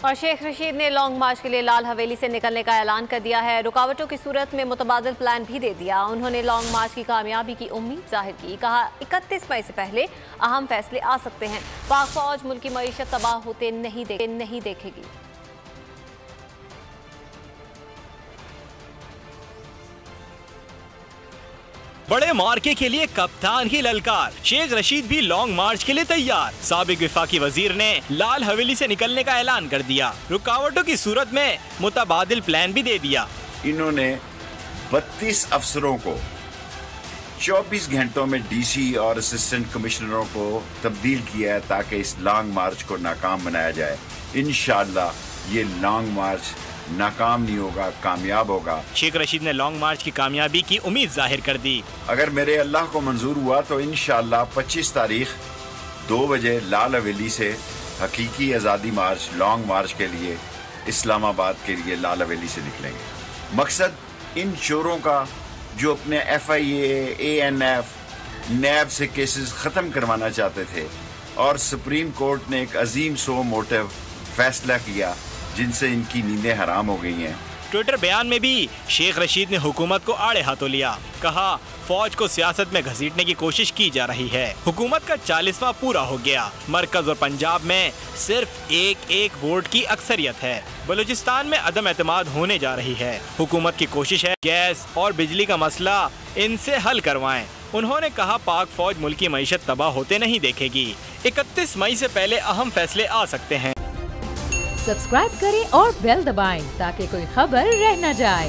और शेख रशीद ने लॉन्ग मार्च के लिए लाल हवेली से निकलने का ऐलान कर दिया है। रुकावटों की सूरत में मुतबादिल प्लान भी दे दिया। उन्होंने लॉन्ग मार्च की कामयाबी की उम्मीद जाहिर की। कहा 31 मई से पहले अहम फैसले आ सकते हैं। पाक फौज मुल्क की मईशत तबाह होते नहीं देखेगी। बड़े मार्के के लिए कप्तान ही ललकार। शेख रशीद भी लॉन्ग मार्च के लिए तैयार। साबिक विफाकी वजीर ने लाल हवेली से निकलने का ऐलान कर दिया। रुकावटों की सूरत में मुतबादिल प्लान भी दे दिया। इन्होंने 32 अफसरों को 24 घंटों में डीसी और असिस्टेंट कमिश्नरों को तब्दील किया है ताकि इस लॉन्ग मार्च को नाकाम बनाया जाए। इंशाअल्लाह ये लॉन्ग मार्च नाकाम नहीं होगा, कामयाब होगा। शेख रशीद ने लॉन्ग मार्च की कामयाबी की उम्मीद जाहिर कर दी। अगर मेरे अल्लाह को मंजूर हुआ तो इंशाअल्लाह 25 तारीख 2 बजे लाल हवेली से हकीकी आज़ादी मार्च लॉन्ग मार्च के लिए इस्लामाबाद के लिए लाल हवेली से निकलेंगे। मकसद इन चोरों का जो अपने FIA, ANF, नैब से केसेस ख़त्म करवाना चाहते थे और सुप्रीम कोर्ट ने एक अजीम सो मोटिव फैसला किया जिनसे इनकी नींदें हराम हो गई हैं। ट्विटर बयान में भी शेख रशीद ने हुकूमत को आड़े हाथों लिया। कहा फौज को सियासत में घसीटने की कोशिश की जा रही है। हुकूमत का 40वां पूरा हो गया। मरकज और पंजाब में सिर्फ एक वोट की अक्सरियत है। बलूचिस्तान में अदम एतमाद होने जा रही है। हुकूमत की कोशिश है गैस और बिजली का मसला इनसे हल करवाएं। उन्होंने कहा पाक फौज मुल्क की मईशत तबाह होते नहीं देखेगी। 31 मई से पहले अहम फैसले आ सकते हैं। सब्सक्राइब करें और बेल दबाएं ताकि कोई खबर रह न जाए।